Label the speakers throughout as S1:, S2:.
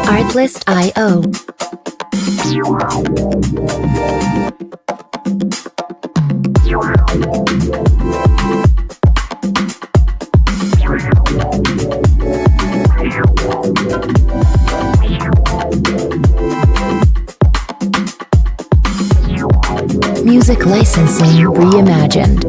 S1: Artlist.io. Music licensing reimagined.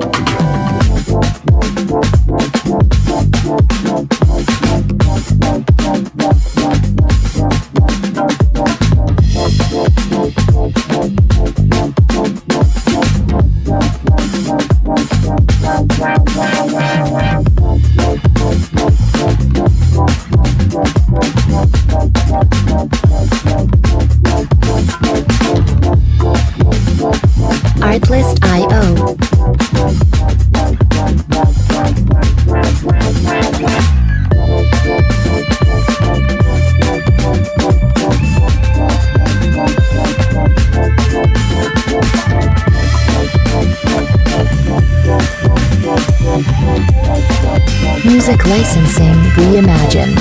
S1: Artlist.io. Music licensing reimagined.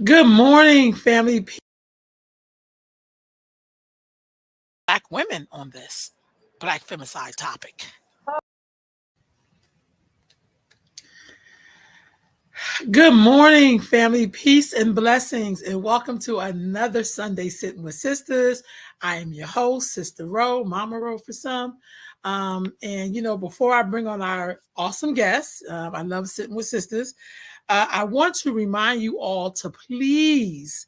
S2: Good morning, family. Black women on this Black femicide topic. Good morning, family. Peace and blessings, and welcome to another Sunday Sitting with Sisters. I am your host, Sister Ro, Mama Ro for some. And before I bring on our awesome guests, I love sitting with sisters. I want to remind you all to please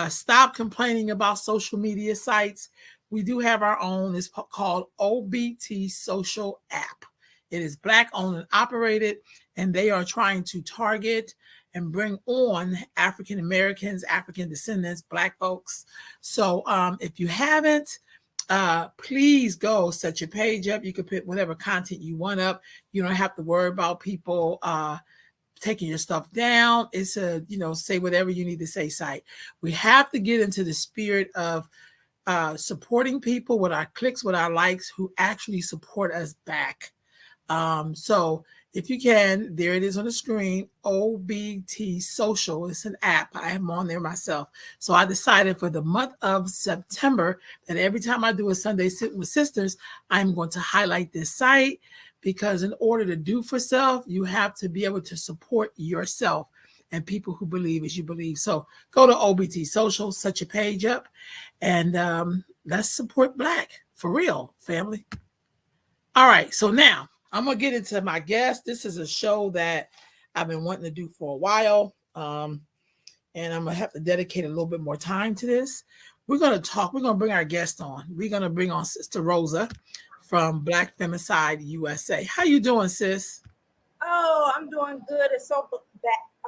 S2: stop complaining about social media sites. We do have our own. It's called OBT Social App. It is Black owned and operated, and they are trying to target and bring on African Americans, African descendants, Black folks. So if you haven't, please go set your page up. You can put whatever content you want up. You don't have to worry about people taking your stuff down. It's a, say whatever you need to say site. We have to get into the spirit of supporting people with our clicks, with our likes, who actually support us back. So if you can, there it is on the screen, OBT Social. It's an app. I am on there myself. So I decided for the month of September that every time I do a Sunday Sitting with Sisters, I'm going to highlight this site, because in order to do for self, you have to be able to support yourself and people who believe as you believe. So go to OBT Social, set your page up, and let's support Black for real, family. All right, so now I'm going to get into my guest. This is a show that I've been wanting to do for a while, and I'm going to have to dedicate a little bit more time to this. We're going to bring our guest on. We're going to bring on Sister Rosa from Black Femicide USA. How you doing, sis?
S3: Oh, I'm doing good.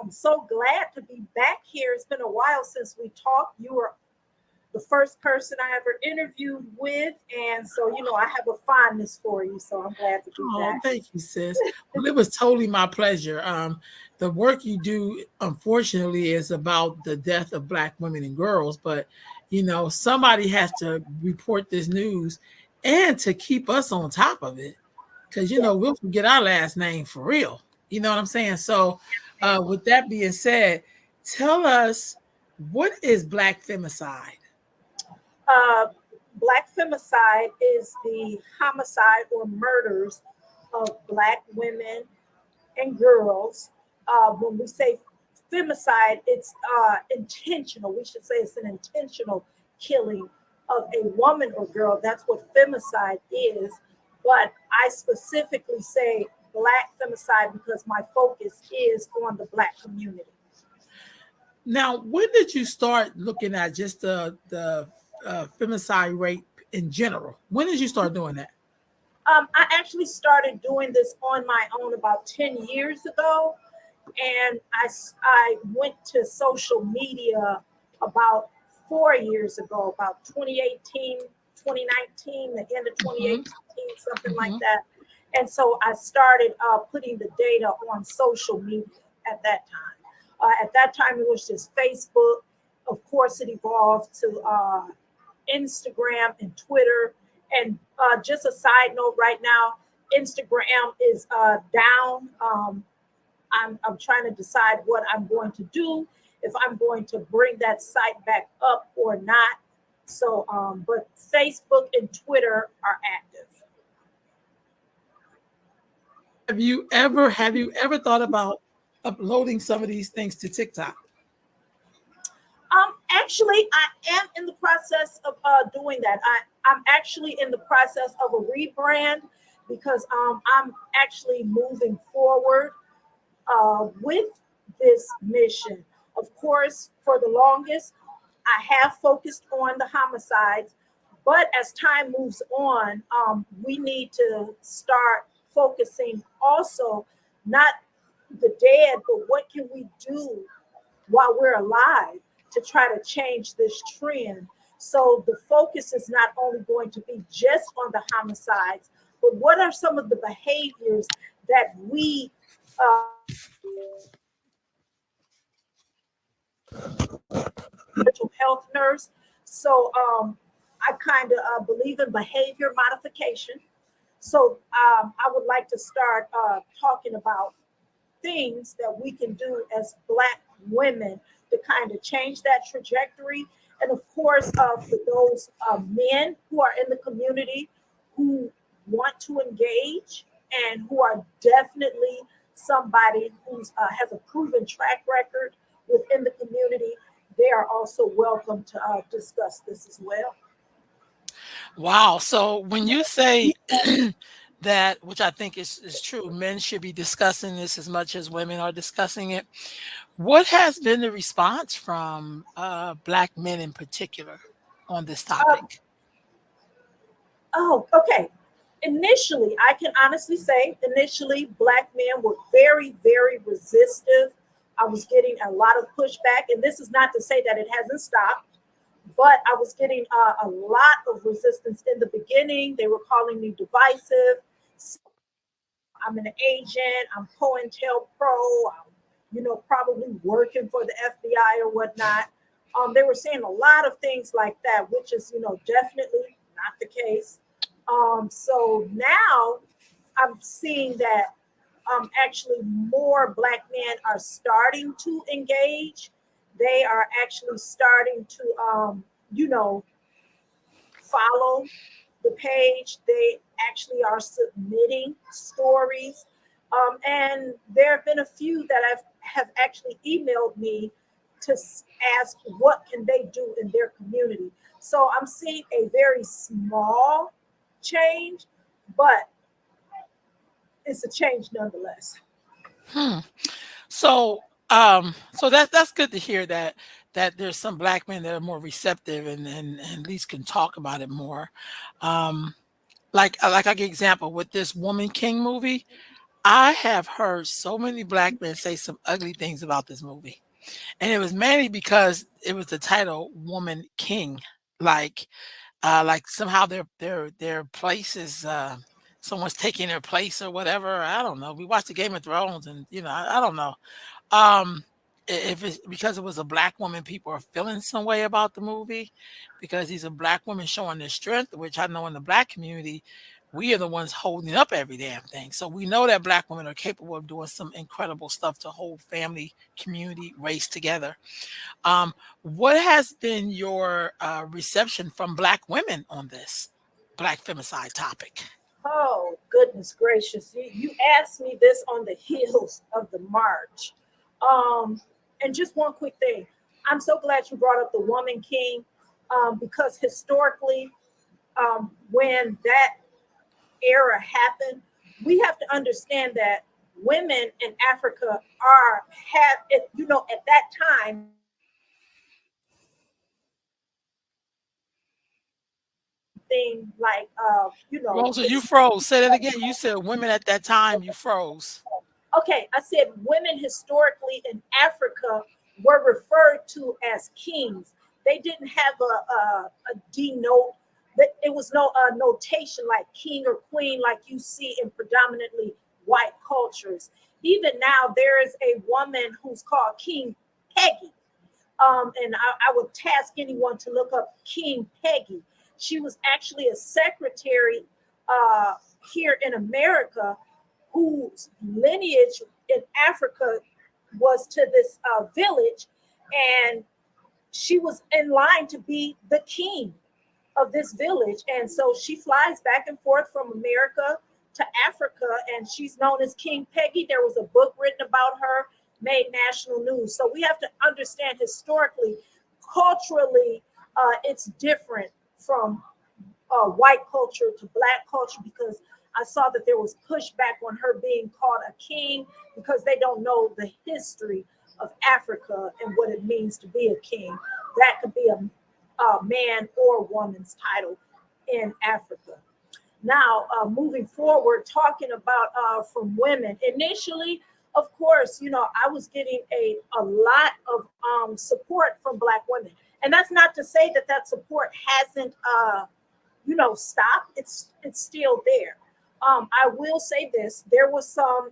S3: I'm so glad to be back here. It's been a while since we talked. You were the first person I ever interviewed with, and so I have a fondness for you. So I'm glad to be back.
S2: Thank you, sis. Well, it was totally my pleasure. The work you do, unfortunately, is about the death of Black women and girls, but somebody has to report this news and to keep us on top of it, because we'll forget our last name for real. You know what I'm saying? So with that being said, tell us, what is Black femicide?
S3: Black femicide is the homicide or murders of Black women and girls. When we say femicide, it's intentional. We should say it's an intentional killing of a woman or girl. That's what femicide is. But I specifically say Black femicide because my focus is on the Black community.
S2: Now, when did you start looking at just the femicide rate in general? When did you start doing that?
S3: I actually started doing this on my own about 10 years ago. And I went to social media about 4 years ago, about 2018, 2019, the end of
S2: Mm-hmm.
S3: 2018, something like
S2: Mm-hmm.
S3: that. And so I started putting the data on social media at that time. At that time, it was just Facebook. Of course, it evolved to Instagram and Twitter. And just a side note right now, Instagram is down. I'm trying to decide what I'm going to do, if I'm going to bring that site back up or not. So, but Facebook and Twitter are active.
S2: Have you ever thought about uploading some of these things to TikTok?
S3: Actually, I am in the process of doing that. I'm actually in the process of a rebrand because I'm actually moving forward with this mission. Of course, for the longest, I have focused on the homicides, but as time moves on, we need to start focusing also not the dead, but what can we do while we're alive to try to change this trend. So the focus is not only going to be just on the homicides, but what are some of the behaviors that we mental health nurse. So I kind of believe in behavior modification. So I would like to start talking about things that we can do as Black women to kind of change that trajectory. And of course, for those men who are in the community who want to engage and who are definitely somebody who has a proven track record within the community, they are also welcome to discuss this as well.
S2: Wow. So when you say that, which I think is true, men should be discussing this as much as women are discussing it. What has been the response from Black men in particular on this
S3: Um,
S2: topic?
S3: oh, okay. Initially, I can honestly say, initially, Black men were very, very resistive. I was getting a lot of pushback, and this is not to say that it hasn't stopped, but I was getting a lot of resistance in the beginning. They were calling me divisive. I'm an agent. I'm COINTELPRO. I'm, probably working for the FBI or whatnot. They were saying a lot of things like that, which is, definitely not the case. So now I'm seeing that actually more Black men are starting to engage. They are actually starting to, follow the page. They actually are submitting stories. And there have been a few that have actually emailed me to ask what can they do in their community. So I'm seeing a very small change, but it's a change nonetheless.
S2: Hmm. So that's good to hear that there's some Black men that are more receptive and at least can talk about it more. Um, like I give example with this Woman King movie. I have heard so many Black men say some ugly things about this movie. And it was mainly because it was the title Woman King. Like like somehow their place is someone's taking their place or whatever. I don't know. We watched the Game of Thrones and I don't know. Um, if it's because it was a Black woman, people are feeling some way about the movie because these are Black women showing their strength, which I know in the Black community, we are the ones holding up every damn thing. So we know that Black women are capable of doing some incredible stuff to hold family, community, race together. Um, what has been your reception from Black women on this Black femicide topic?
S3: Oh, goodness gracious. You asked me this on the heels of the march. Um, and just one quick thing. I'm so glad you brought up the Woman King because historically, when that era happened, we have to understand that women in Africa have it, at that time, something like,
S2: Rosa, you froze. Say that again. You said women at that time, you froze.
S3: okay, I said women historically in Africa were referred to as kings. They didn't have a denote. It was no notation like king or queen like you see in predominantly white cultures. Even now, there is a woman who's called King Peggy. And I would task anyone to look up King Peggy. She was actually a secretary uh, here in America whose lineage in Africa was to this village, and she was in line to be the king of this village. And so she flies back and forth from America to Africa, and she's known as King Peggy. There was a book written about her, made national news. So we have to understand historically, culturally, it's different from white culture to black culture, because I saw that there was pushback on her being called a king because they don't know the history of Africa and what it means to be a king. That could be a man or woman's title in Africa. Now, moving forward, talking about from women, initially, of course, I was getting a lot of support from Black women. And that's not to say that that support hasn't, stopped. It's still there. I will say this. There was some,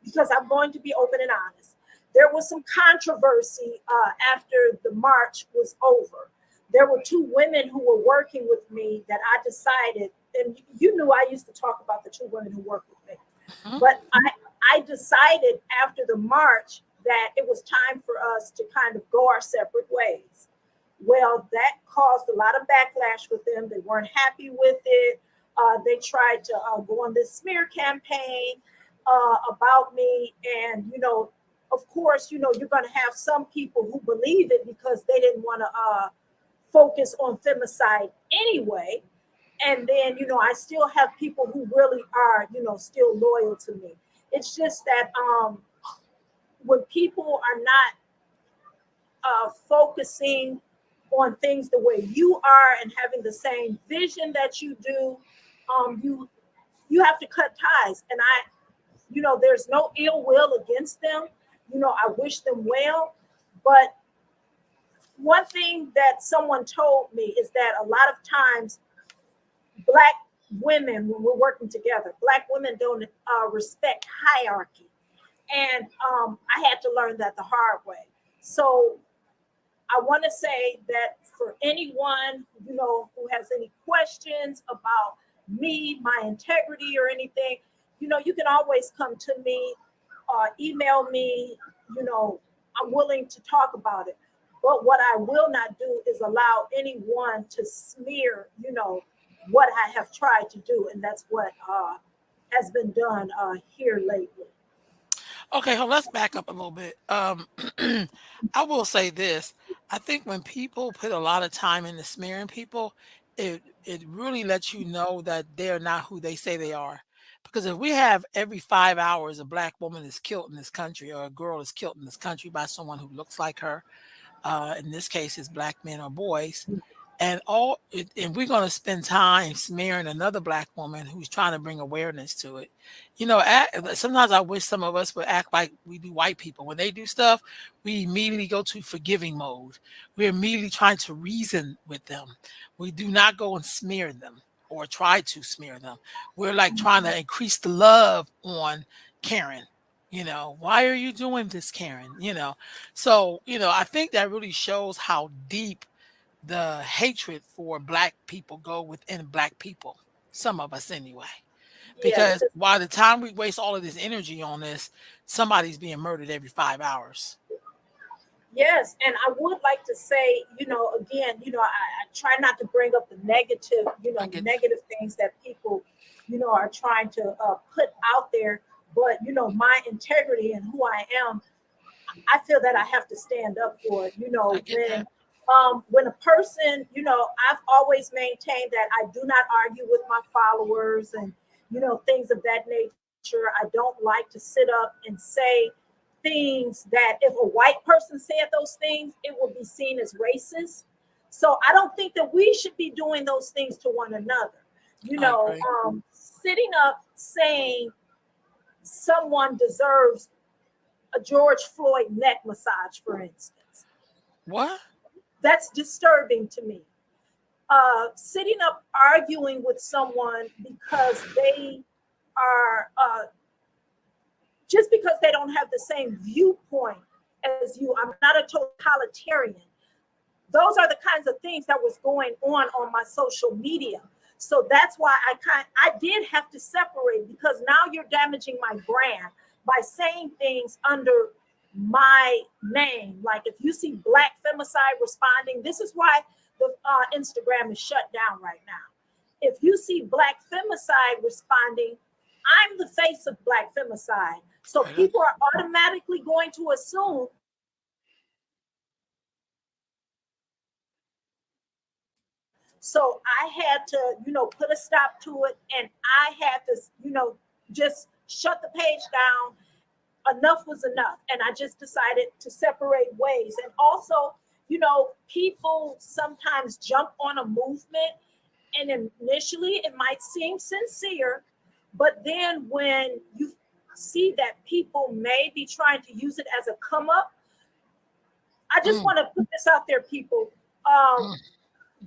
S3: because I'm going to be open and honest, there was some controversy after the march was over. There were two women who were working with me that I decided, and you knew I used to talk about the two women who worked with me, but I decided after the march that it was time for us to kind of go our separate ways. Well, that caused a lot of backlash with them. They weren't happy with it. They tried to go on this smear campaign about me. And, of course, you're going to have some people who believe it because they didn't want to focus on femicide anyway. And then, I still have people who really are, still loyal to me. It's just that when people are not focusing on things the way you are and having the same vision that you do, you have to cut ties. And there's no ill will against them. I wish them well. But one thing that someone told me is that a lot of times Black women, when we're working together, Black women don't respect hierarchy. And I had to learn that the hard way. So I want to say that for anyone, who has any questions about me, my integrity or anything, you can always come to me, email me, I'm willing to talk about it. But what I will not do is allow anyone to smear, what I have tried to do. And that's what has been done here lately.
S2: Okay, well, let's back up a little bit. I will say this. I think when people put a lot of time into smearing people, it really lets you know that they're not who they say they are. Because if we have every 5 hours a Black woman is killed in this country, or a girl is killed in this country by someone who looks like her, in this case, it's Black men or boys, and we're going to spend time smearing another Black woman who's trying to bring awareness to it. Sometimes I wish some of us would act like we do white people. When they do stuff, we immediately go to forgiving mode. We're immediately trying to reason with them. We do not go and smear them or try to smear them. We're like trying to increase the love on Karen. Why are you doing this, Karen? So I think that really shows how deep the hatred for Black people go within Black people, some of us anyway.
S3: Yes.
S2: Because by the time we waste all of this energy on this, somebody's being murdered every 5 hours.
S3: Yes, and I would like to say, again, I try not to bring up the negative, negative things that people, are trying to put out there. But, my integrity and who I am, I feel that I have to stand up for it. When a person, I've always maintained that I do not argue with my followers and, things of that nature. I don't like to sit up and say things that if a white person said those things, it will be seen as racist. So I don't think that we should be doing those things to one another. Sitting up saying someone deserves a George Floyd neck massage, for instance.
S2: What?
S3: That's disturbing to me. Sitting up arguing with someone because they are just because they don't have the same viewpoint as you. I'm not a totalitarian. Those are the kinds of things that was going on my social media. So that's why I did have to separate, because now you're damaging my brand by saying things under my name. Like if you see Black Femicide responding, this is why the Instagram is shut down right now. If you see Black Femicide responding, I'm the face of Black Femicide. So people are automatically going to assume. So I had to, put a stop to it. And I had to, just shut the page down. Enough was enough. And I just decided to separate ways. And also, people sometimes jump on a movement, and initially it might seem sincere, but then when you see that people may be trying to use it as a come up, I just want to put this out there, people.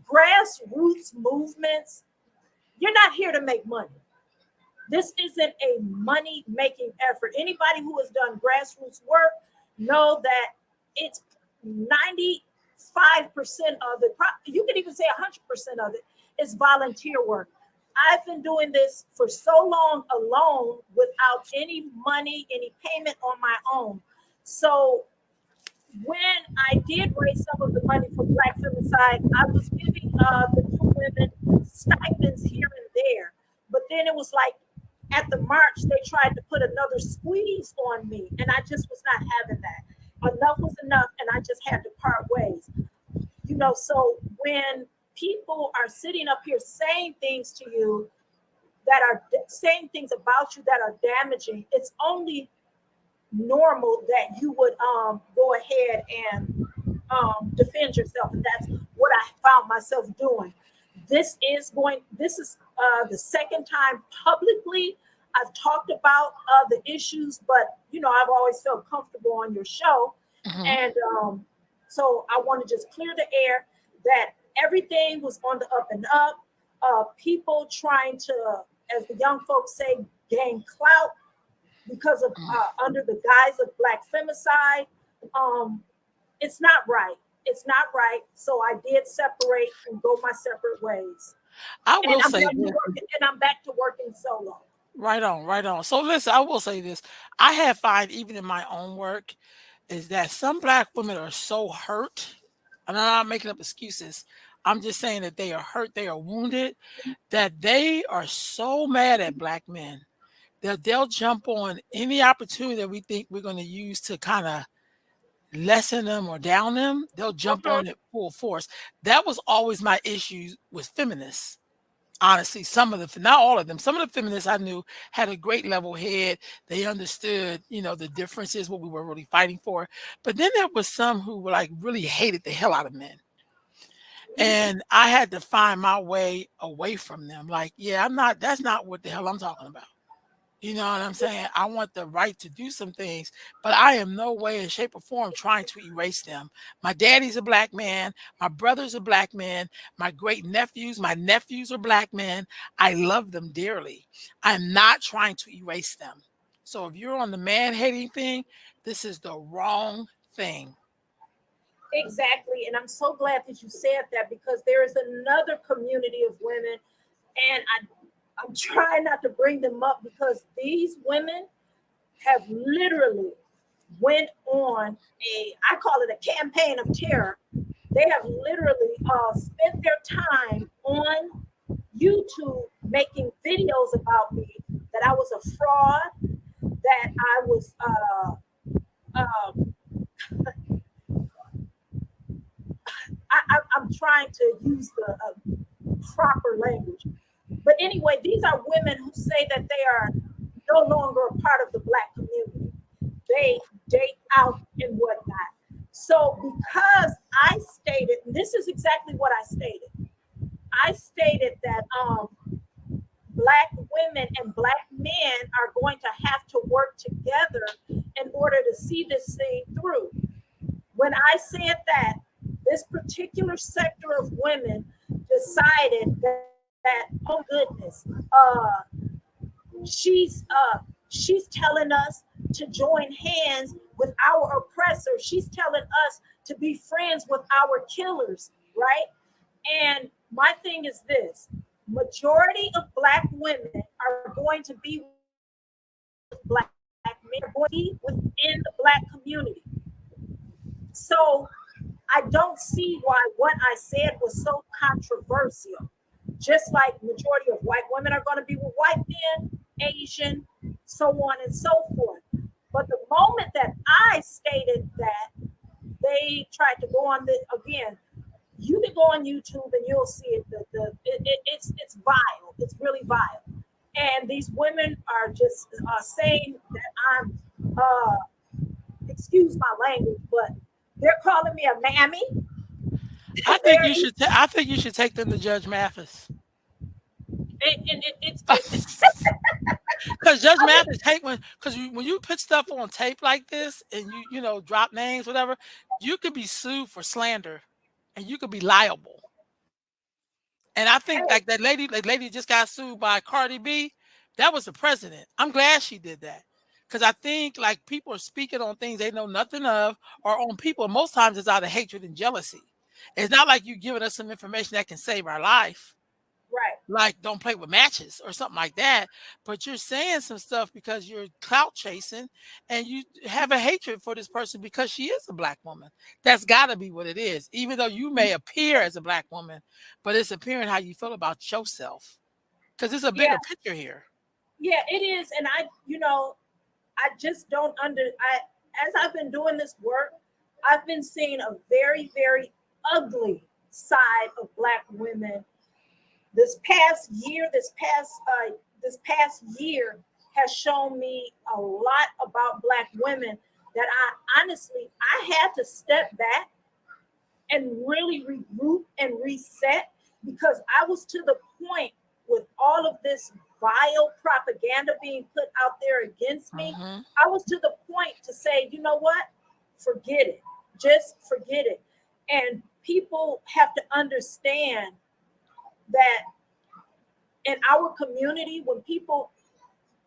S3: Grassroots movements, you're not here to make money. This isn't a money-making effort. Anybody who has done grassroots work know that it's 95% of it, you could even say 100% of it, is volunteer work. I've been doing this for so long alone without any money, any payment on my own. So when I did raise some of the money for Black Femicide, I was giving the two women stipends here and there. But then it was like at the march, they tried to put another squeeze on me, and I just was not having that. Enough was enough, and I just had to part ways. So when people are sitting up here saying things to you that are saying things about you that are damaging, it's only normal that you would go ahead and defend yourself, and that's what I found myself doing. This is the second time publicly I've talked about the issues, but I've always felt comfortable on your show. And so I want to just clear the air that everything was on the up and up. People trying to, as the young folks say, gain clout because of under the guise of Black Femicide. It's not right. It's not right. So I did separate and go my separate ways.
S2: I will say this.
S3: And I'm back to working solo.
S2: Right on, right on. So listen, I will say this. I have found, even in my own work, is that some Black women are so hurt, and I'm not making up excuses. I'm just saying that they are hurt, they are wounded, that they are so mad at Black men that they'll jump on any opportunity that we think we're going to use to kind of lessen them or down them. They'll jump on it full force. That was always my issue with feminists. Honestly, some of them, not all of them, some of the feminists I knew had a great level head. They understood, the differences, what we were really fighting for. But then there was some who were really hated the hell out of men. And I had to find my way away from them. That's not what the hell I'm talking about. You know what I'm saying? I want the right to do some things, but I am no way, in shape or form trying to erase them. My daddy's a Black man. My brother's a Black man. My nephews are Black men. I love them dearly. I'm not trying to erase them. So if you're on the man-hating thing, this is the wrong thing.
S3: Exactly. And I'm so glad that you said that, because there is another community of women, and I'm trying not to bring them up, because these women have literally went on I call it a campaign of terror. They have literally spent their time on YouTube making videos about me, that I was a fraud, that I was I'm trying to use the proper language. But anyway, these are women who say that they are no longer a part of the Black community. They date out and whatnot. So because I stated, and this is exactly what I stated. I stated that black women and black men are going to have to work together in order to see this thing through. When I said that, this particular sector of women decided that oh goodness, she's telling us to join hands with our oppressor. She's telling us to be friends with our killers, right? And my thing is this: majority of black women are going to be black men, are going to be within the black community. So I don't see why what I said was so controversial. Just like majority of white women are going to be with white men, Asian, so on and so forth. But the moment that I stated that, they tried to go on the again. You can go on YouTube and you'll see it. It's vile. It's really vile. And these women are just saying that I'm, excuse my language, but they're calling me a mammy.
S2: I think you should. I think you should take them to Judge Mathis.
S3: It's
S2: Because Judge Mathis hate because when you put stuff on tape like this and you know drop names whatever, you could be sued for slander, and you could be liable. And I think like that lady just got sued by Cardi B. That was the president. I'm glad she did that. Because I think like people are speaking on things they know nothing of, or on people. Most times it's out of hatred and jealousy. It's not like you giving us some information that can save our life.
S3: right.
S2: Like don't play with matches or something like that. But you're saying some stuff because you're clout chasing and you have a hatred for this person because she is a black woman. That's got to be what it is. Even though you may appear as a black woman, but it's appearing how you feel about yourself. Because it's a
S3: Yeah,
S2: bigger picture here.
S3: yeah, it is. And I just don't as I've been doing this work, I've been seeing a very, very ugly side of black women. This past year has shown me a lot about black women that I honestly I had to step back and really regroup and reset, because I was to the point with all of this vile propaganda being put out there against me.
S2: Mhm.
S3: I was to the point to say, you know what? Forget it. Just forget it. And people have to understand that in our community, when people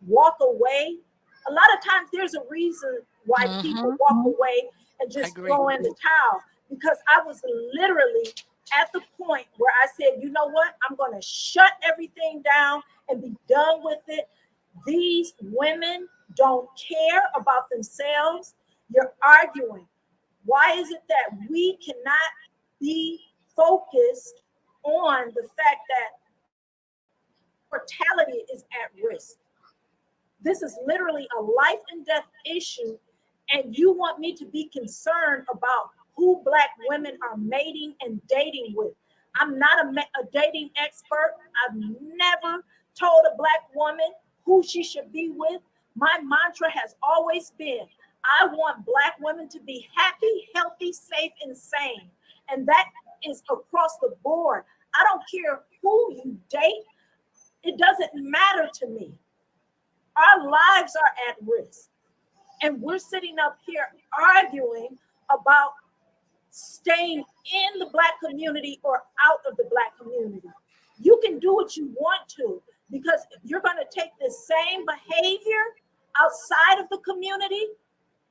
S3: walk away, a lot of times there's a reason why people
S2: Mhm.
S3: walk away and
S2: I
S3: just
S2: agree.
S3: throw in the towel. Because I was literally at the point where I said, you know what? I'm going to shut everything down and be done with it. These women don't care about themselves. You're arguing. Why is it that we cannot be focused on the fact that mortality is at risk? This is literally a life and death issue. And you want me to be concerned about who black women are mating and dating with. I'm not a dating expert. I've never told a black woman who she should be with. My mantra has always been, I want black women to be happy, healthy, safe, and sane. And that is across the board. I don't care who you date. It doesn't matter to me. Our lives are at risk. And we're sitting up here arguing about staying in the black community or out of the black community. You can do what you want to, because you're going to take the same behavior outside of the community.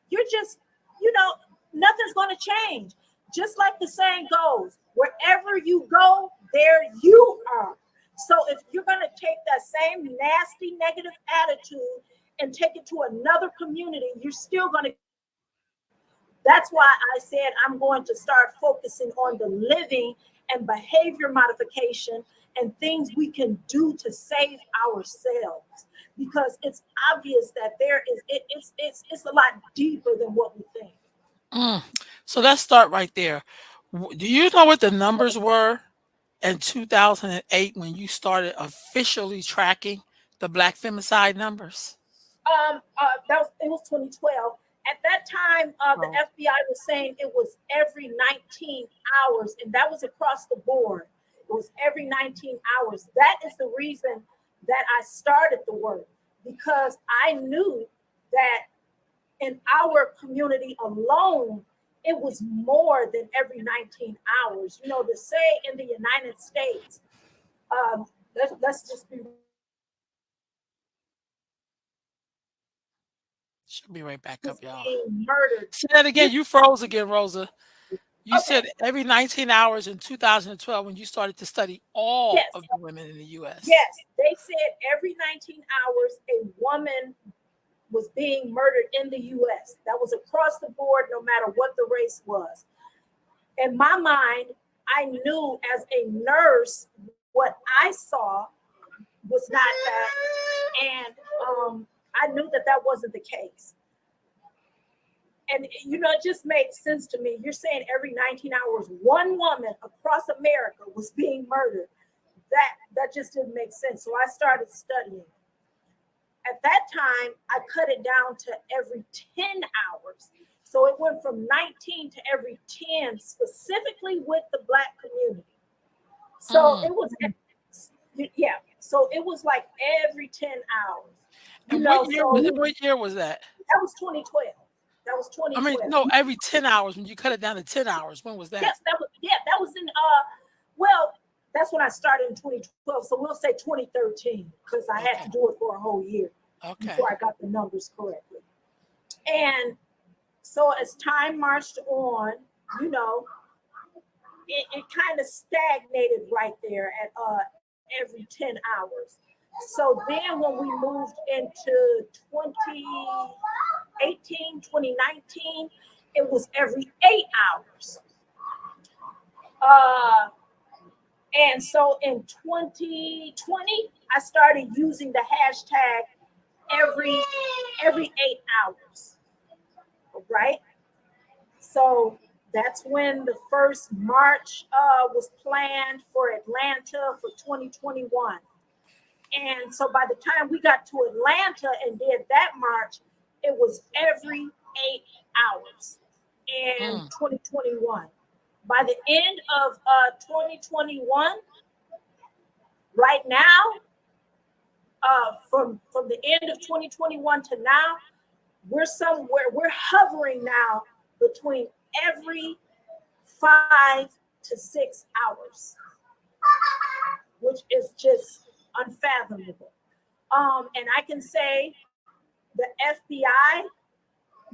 S3: You're just, nothing's going to change. Just like the saying goes, wherever you go, there you are. So if you're going to take that same nasty negative attitude and take it to another community, you're still going to. That's why I said I'm going to start focusing on the living and behavior modification and things we can do to save ourselves, because it's obvious that it's a lot deeper than what we think.
S2: Mm. So let's start right there. Do you know what the numbers were in 2008 when you started officially tracking the Black femicide numbers?
S3: It was 2012. At that that time, the FBI was saying it was every 19 hours, and that was across the board. It was every 19 hours. That is the reason that I started the work, because I knew that in our community alone, it was more than every 19 hours. You know, to say in the United States, let's just be.
S2: She'll be right back up, y'all.
S3: Being murdered.
S2: Say that again. You froze again, Rosa. You
S3: Okay.
S2: said every 19 hours in 2012 when you started to study all
S3: Yes.
S2: of the women in the U.S.
S3: Yes, they said every 19 hours a woman was being murdered in the U.S. That was across the board, no matter what the race was. In my mind, I knew as a nurse what I saw was not that, and I knew that that wasn't the case. And you know, it just makes sense to me. You're saying every 19 hours, one woman across America was being murdered. That just didn't make sense. So I started studying. At that time, I cut it down to every 10 hours. So it went from 19 to every 10, specifically with the Black community. So it was, yeah. So it was like every 10 hours.
S2: And what year was that?
S3: That was 2012. That was 2012.
S2: I mean, no, every 10 hours when you cut it down to 10 hours. When was that?
S3: Yes, that was in well, that's when I started in 2012. So we'll say 2013, because I had to do it for a whole year before I got the numbers correctly. And so as time marched on, you know, it kind of stagnated right there at every 10 hours. So then when we moved into 2018, 2019, it was every 8 hours. And so in 2020, I started using the hashtag every 8 hours, right? So that's when the first march was planned for Atlanta for 2021. And so by the time we got to Atlanta and did that march, it was every 8 hours in 2021. By the end of 2021, right now, from the end of 2021 to now, we're hovering now between every 5 to 6 hours, which is just unfathomable. And I can say the FBI,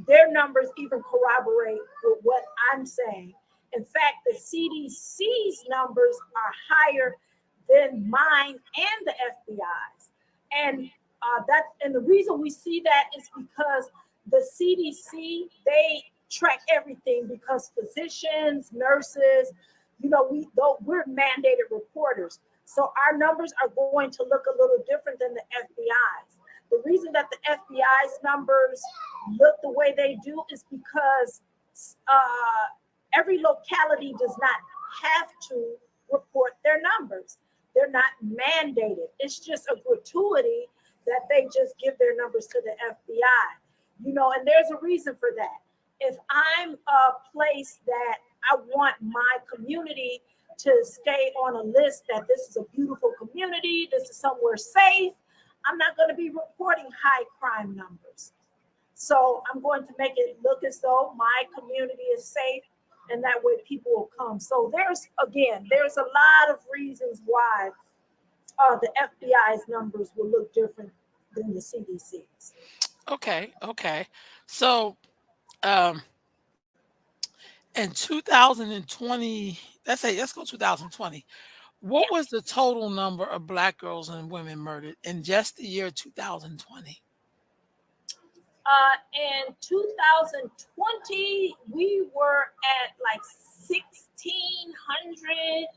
S3: their numbers even corroborate with what I'm saying. In fact, the CDC's numbers are higher than mine and the FBI's. And the reason we see that is because the CDC, they track everything, because physicians, nurses, you know, we're mandated reporters. So our numbers are going to look a little different than the FBI's. The reason that the FBI's numbers look the way they do is because every locality does not have to report their numbers. They're not mandated. It's just a gratuity that they just give their numbers to the FBI. You know, and there's a reason for that. If I'm a place that I want my community to stay on a list that this is a beautiful community, this is somewhere safe, I'm not going to be reporting high crime numbers. So I'm going to make it look as though my community is safe, and that way people will come. So there's a lot of reasons why the FBI's numbers will look different than the CDC's.
S2: Okay. So in 2020, let's go 2020. What was the total number of Black girls and women murdered in just the year 2020?
S3: In 2020, we were at like 1,600.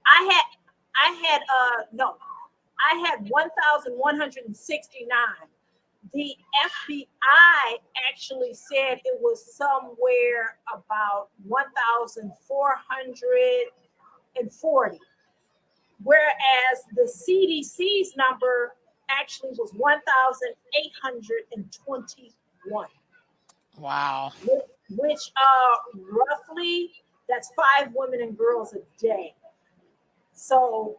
S3: I had 1,169. The FBI actually said it was somewhere about 1,440, whereas the CDC's number actually was 1,821.
S2: Wow.
S3: which roughly that's 5 women and girls a day. So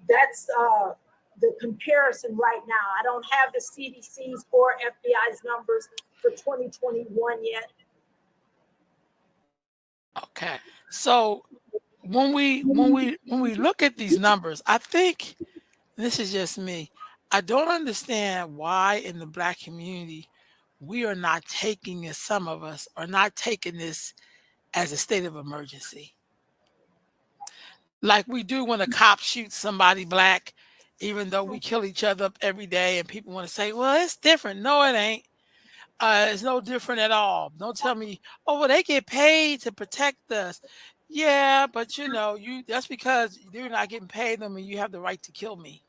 S3: that's the comparison right now. I don't have the CDC's or FBI's numbers for 2021 yet.
S2: Okay. So when we look at these numbers, I think this is just me. I don't understand why in the Black community we are not taking this, some of us are not taking this as a state of emergency. Like we do when a cop shoots somebody Black, even though we kill each other up every day and people want to say, well, it's different. No, it ain't. It's no different at all. Don't tell me, oh, well, they get paid to protect us. Yeah, but you that's because they're not getting paid them and you have the right to kill me,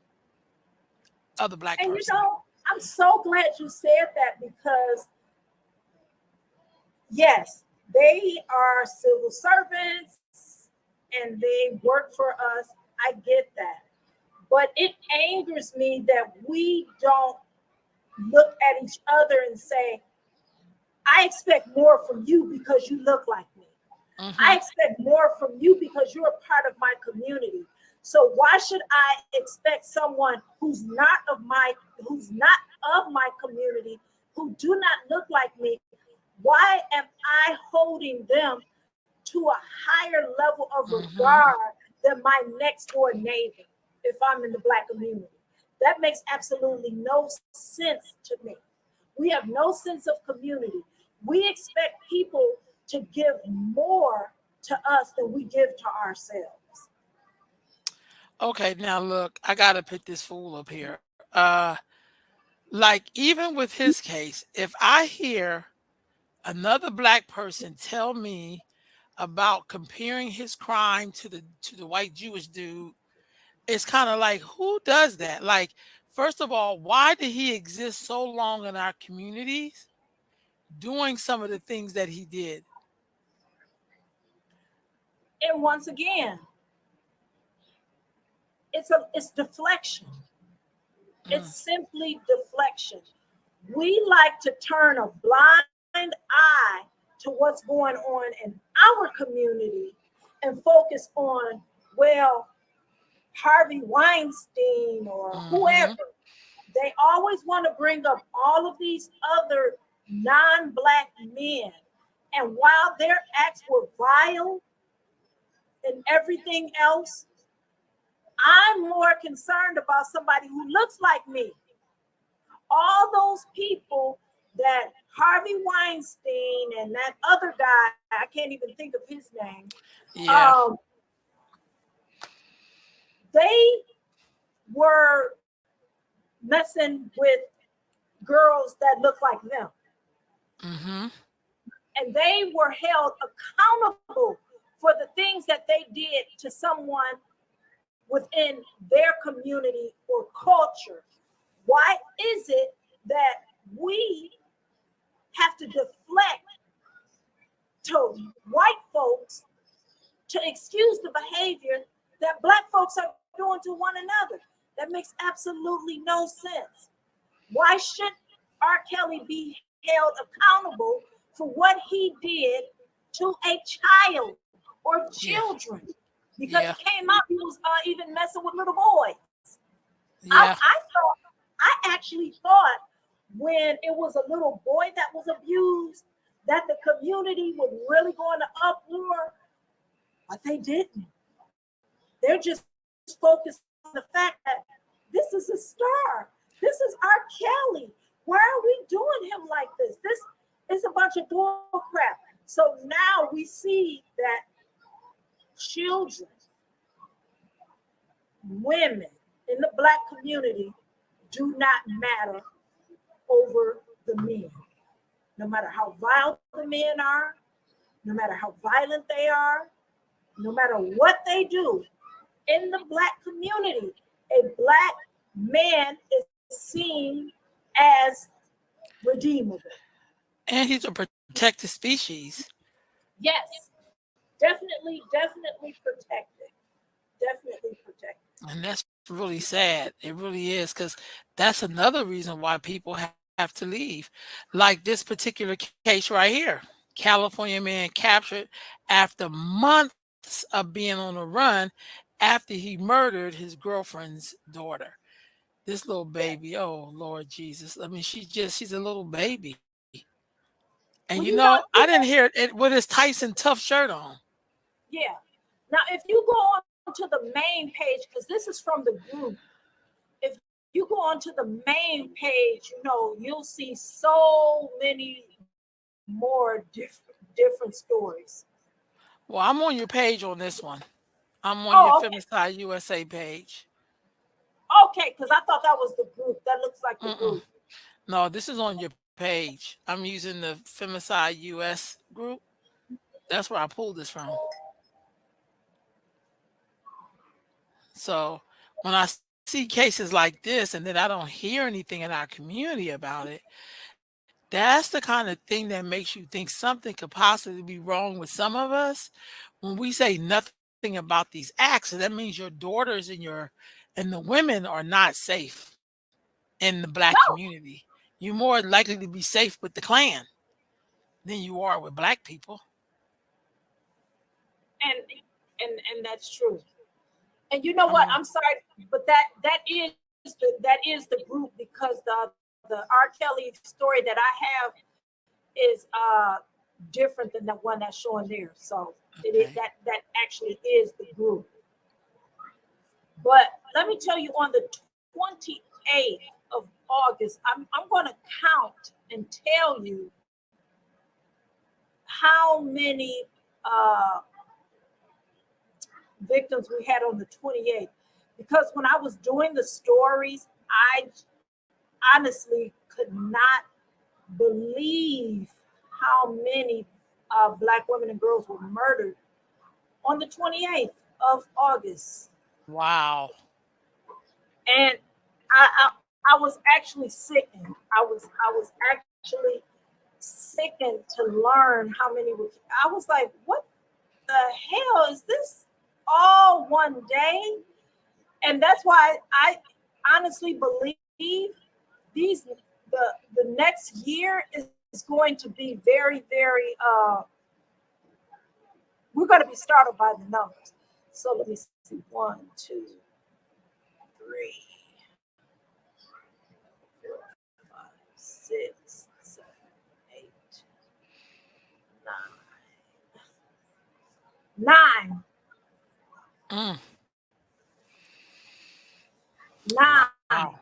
S2: other Black
S3: And
S2: person.
S3: I'm so glad you said that because yes, they are civil servants and they work for us. I get that. But it angers me that we don't look at each other and say, I expect more from you because you look like me.
S2: Hmm.
S3: I expect more from you because you're a part of my community. So why should I expect someone who's not of my community, who do not look like me? Why am I holding them to a higher level of
S2: Hmm.
S3: regard than my next door neighbor if I'm in the Black community? That makes absolutely no sense to me. We have no sense of community. We expect people to give more to us than we give to ourselves.
S2: Okay, now look, I gotta pick this fool up here. Like even with his case, if I hear another Black person tell me about comparing his crime to the white Jewish dude, it's kind of like, who does that? Like, first of all, why did he exist so long in our communities doing some of the things that he did?
S3: And once again, it's deflection. It's
S2: Mm,
S3: simply deflection. We like to turn a blind eye to what's going on in our community and focus on, well, Harvey Weinstein or
S2: mm-hmm.
S3: whoever. They always want to bring up all of these other non-Black men. And while their acts were vile and everything else, I'm more concerned about somebody who looks like me. All those people that Harvey Weinstein and that other guy, I can't even think of his name,
S2: Yeah.
S3: um, they were messing with girls that look like them.
S2: Mm-hmm.
S3: And they were held accountable for the things that they did to someone within their community or culture. Why is it that we have to deflect to white folks to excuse the behavior that Black folks are doing to one another? That makes absolutely no sense. Why should R. Kelly be held accountable for what he did to a child or
S2: Yeah.
S3: children? Because it
S2: Yeah.
S3: came out he was even messing with little boys.
S2: Yeah.
S3: I actually thought when it was a little boy that was abused that the community would really go into uproar, but they didn't. They're just focused on the fact that this is a star. This is R. Kelly. Why are we doing him like this? This is a bunch of bull crap. So now we see that children, women in the Black community do not matter over the men. No matter how vile the men are, no matter how violent they are, no matter what they do in the Black community, a Black man is seen as redeemable.
S2: And he's a protected species.
S3: Yes, definitely protected. Definitely protected.
S2: And that's really sad. It really is, because that's another reason why people have have to leave. Like this particular case right here. California man captured after months of being on the run after he murdered his girlfriend's daughter. This little
S3: Yeah.
S2: baby, oh Lord Jesus. I mean, she's a little baby. And
S3: Well,
S2: you
S3: you know,
S2: know, I didn't hear it with his Tyson tough shirt on.
S3: yeah. Now, if you go on to the main page, because this is from the group, if you go on to the main page, you know, you'll see so many more different stories.
S2: Well, I'm on your page on this one. I'm on your
S3: Oh, okay.
S2: Femicide USA page.
S3: Okay, because I thought that was the group. That looks like the
S2: Mm-mm.
S3: group.
S2: No, this is on your page. I'm using the Femicide US group. That's where I pulled this from. So when I see cases like this and then I don't hear anything in our community about it, that's the kind of thing that makes you think something could possibly be wrong with some of us. When we say nothing about these acts, that means your daughters and the women are not safe in the black
S3: No,
S2: community. You're more likely to be safe with the Klan than you are with black people.
S3: and and that's true. And you know
S2: I'm
S3: what?
S2: on.
S3: I'm sorry, but that is the group, because the R. Kelly story that I have is different than the one that's showing there. So
S2: Okay.
S3: that actually is the group. But let me tell you, on the 28th of August, I'm going to count and tell you how many victims we had on the 28th. Because when I was doing the stories, I honestly could not believe how many Black women and girls were murdered on the 28th of August.
S2: Wow.
S3: And I was actually sickened. I was actually sickened to learn how many were. I was like, what the hell is this? All one day? And that's why I honestly believe these the next year is going to be very, very we're going to be startled by the numbers. So let me see: one, two, three, four, five, six, seven, eight, nine,
S2: Mm.
S3: nine.
S2: Wow.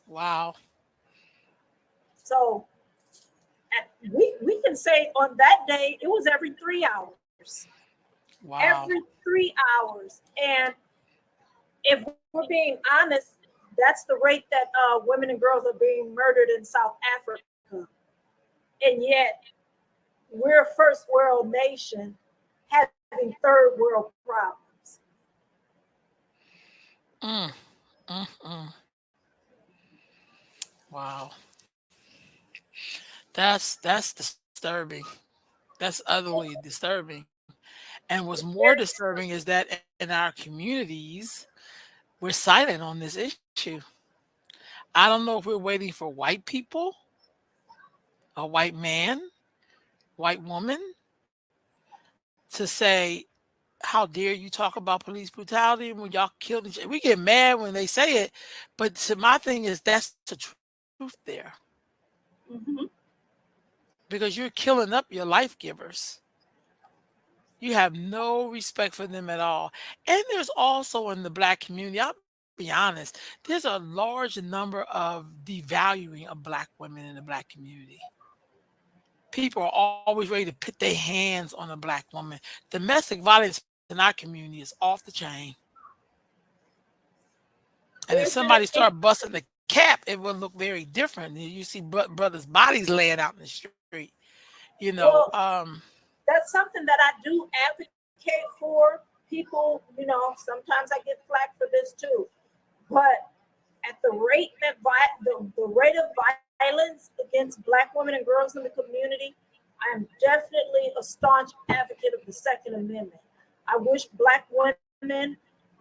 S2: Wow.
S3: So we can say on that day it was every 3 hours. Every
S2: Wow.
S3: 3 hours. And if we're being honest, that's the rate that women and girls are being murdered in South Africa. And yet we're a first world nation having third world problems.
S2: Mm. Mm. Wow. That's disturbing. That's utterly disturbing. And what's
S3: It's
S2: more
S3: very
S2: disturbing is that in our communities, we're silent on this issue. I don't know if we're waiting for white people, a white man, white woman to say, how dare you talk about police brutality when y'all killed each other? We get mad when they say it, but to my thing is that's the truth there
S3: mhm.
S2: because you're killing up your life givers. You have no respect for them at all. And there's also in the black community, I'll be honest, there's a large number of devaluing of black women in the black community. People are always ready to put their hands on a black woman. Domestic violence in our community is off the chain. And if
S3: There's
S2: somebody
S3: been
S2: start busting the cap, it will look very different. You see brothers' bodies laying out in the street. You know,
S3: well, that's something that I do advocate for. People, sometimes I get flack for this too. But at the rate that the rate of violence against Black women and girls in the community, I am definitely a staunch advocate of the Second Amendment. I wish Black women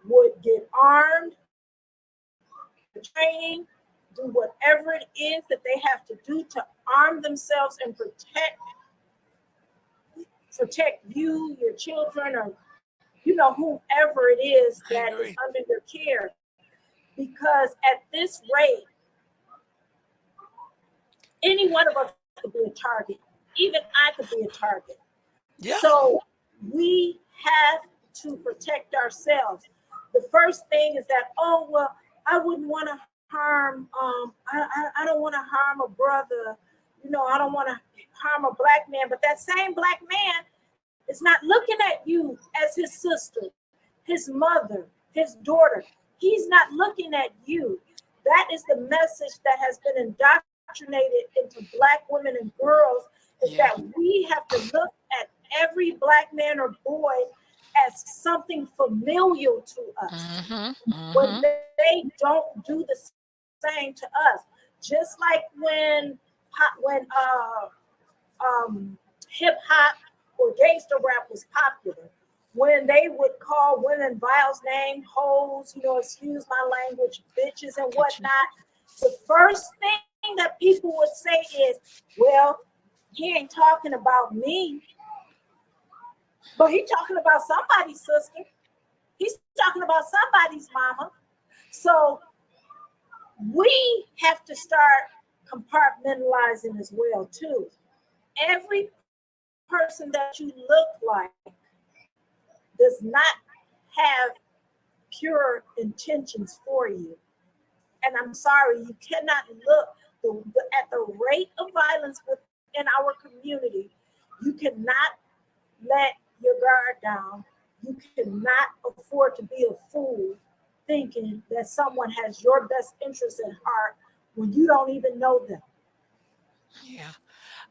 S3: would get armed, training, do whatever it is that they have to do to arm themselves and protect you, your children, or whomever it is
S2: I
S3: that is
S2: agree.
S3: under your care. Because at this rate, any one of us could be a target. Even I could be a target.
S2: Yeah.
S3: So we have to protect ourselves. The first thing is that, oh, well, I wouldn't want to harm, I don't want to harm a brother. I don't want to harm a black man. But that same black man is not looking at you as his sister, his mother, his daughter. He's not looking at you. That is the message that has been indoctrinated into black women and girls, is
S2: Yeah.
S3: that we have to look at every black man or boy as something familial to us when they don't do the same to us. Just like when hip hop or gangster rap was popular, when they would call women Vile's name, hoes, excuse my language, bitches and whatnot. The first thing that people would say is, well, he ain't talking about me, but he talking about somebody's sister. He's talking about somebody's mama. So we have to start compartmentalizing as well too. Every person that you look like does not have pure intentions for you. And I'm sorry, you cannot look at the rate of violence within our community. You cannot let your guard down. You cannot afford to be a fool thinking that someone has your best interest at heart when you don't even know them.
S2: Yeah.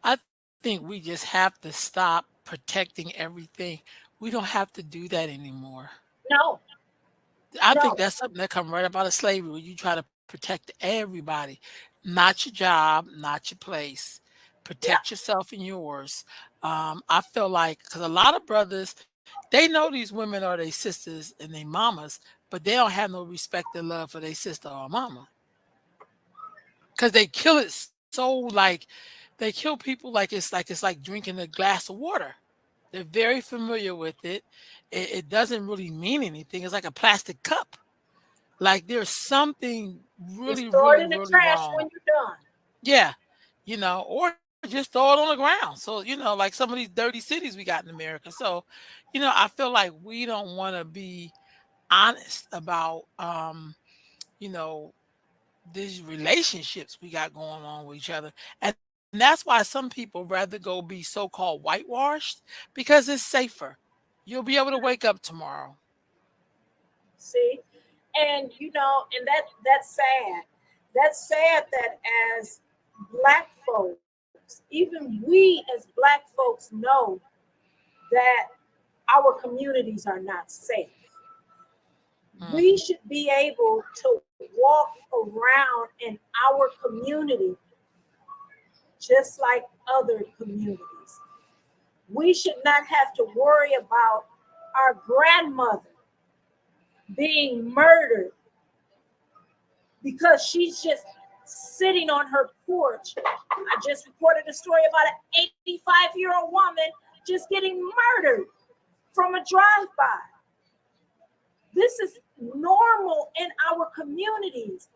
S2: I think we just have to stop protecting everything. We don't have to do that anymore.
S3: No,
S2: I think
S3: no,
S2: that's something that come right up out of slavery, where you try to protect everybody, not your job, not your place.
S3: yeah,
S2: Protect yourself and yours. I feel like, because a lot of brothers, they know these women are their sisters and their mamas, but they don't have no respect and love for their sister or mama, because they kill it so, like, they kill people like drinking a glass of water. They're very familiar with it. It doesn't really mean anything. It's like a plastic cup. Like, there's something
S3: just
S2: really,
S3: throw it
S2: really,
S3: in the
S2: really
S3: trash
S2: wrong.
S3: when you're done.
S2: Yeah, or just throw it on the ground. So, like some of these dirty cities we got in America. So, I feel like we don't want to be honest about, you know, these relationships we got going on with each other. And that's why some people rather go be so-called whitewashed, because it's safer. You'll be able to wake up tomorrow.
S3: See, and and that's sad. That's sad that as black folks, even we as black folks know that our communities are not safe.
S2: Mm,
S3: We should be able to walk around in our community just like other communities. We should not have to worry about our grandmother being murdered because she's just sitting on her porch. I just reported a story about an 85-year-old woman just getting murdered from a drive-by. This is normal in our communities.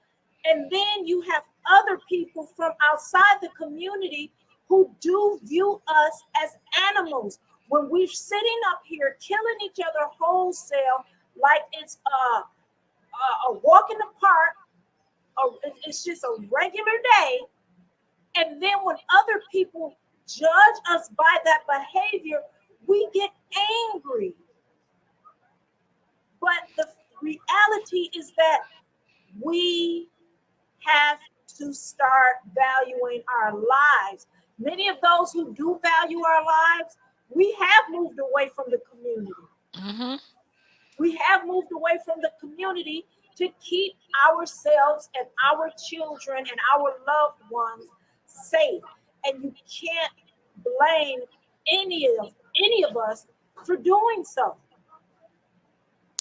S3: And then you have other people from outside the community who do view us as animals. When we're sitting up here killing each other wholesale, like it's a walk in the park, it's just a regular day. And then when other people judge us by that behavior, we get angry. But the reality is that we have to start valuing our lives. Many of those who do value our lives, we have moved away from the community.
S2: hmm
S3: We have moved away from the community to keep ourselves and our children and our loved ones safe. And you can't blame any of us for doing so.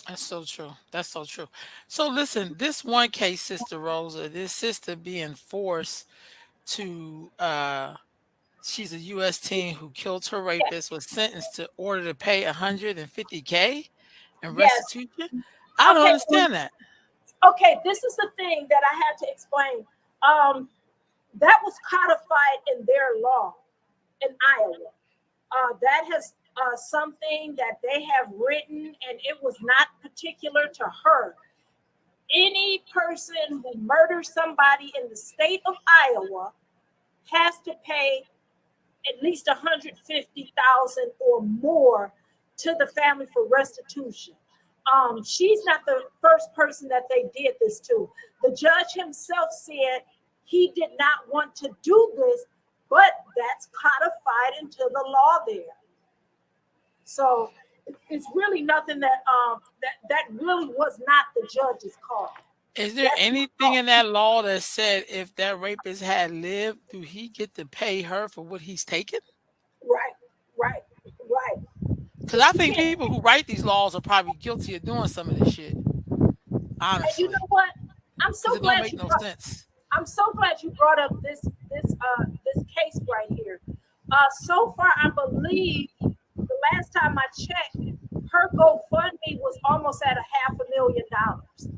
S2: That's so true. That's so true. So listen, this one case, Sister Rosa, this sister being forced to she's a US teen who killed her
S3: Yes,
S2: rapist, was sentenced to order to pay 150K in
S3: yes.
S2: restitution. I don't
S3: Okay,
S2: understand that.
S3: okay. This is the thing that I had to explain. Um, that was codified in their law in Iowa. That has something that they have written, and it was not particular to her. Any person who murders somebody in the state of Iowa has to pay at least 150,000 or more to the family for restitution. She's not the first person that they did this to. The judge himself said he did not want to do this, but that's codified into the law there. So it's really nothing that really was not the judge's call.
S2: Is there
S3: That's not
S2: anything
S3: law.
S2: in that law that said if that rapist had lived, do he get to pay her for what he's taken?
S3: Right, right, right.
S2: Because
S3: But
S2: I
S3: you
S2: think
S3: can't.
S2: people who write these laws are probably guilty of doing some of this shit,
S3: And you
S2: honestly,
S3: know what? I'm
S2: because
S3: so
S2: it don't
S3: glad
S2: make
S3: you
S2: no
S3: brought.
S2: sense.
S3: I'm so glad you brought up this case right here. So far, I believe the last time I checked, her GoFundMe was almost at $500,000.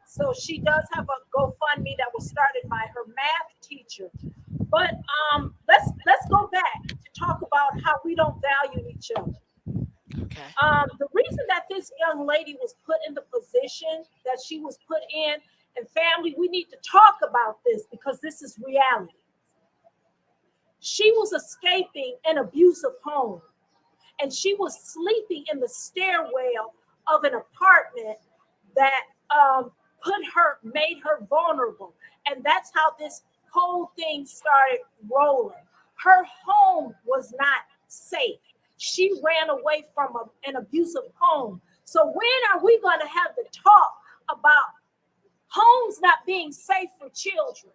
S3: So she does have a GoFundMe that was started by her math teacher. But let's go back to talk about how we don't value each other.
S2: Okay.
S3: The reason that this young lady was put in the position that she was put in, and family, we need to talk about this because this is reality. She was escaping an abusive home, and she was sleeping in the stairwell of an apartment that made her vulnerable. And that's how this whole thing started rolling. Her home was not safe. She ran away from an abusive home. So when are we going to have the talk about homes not being safe for children?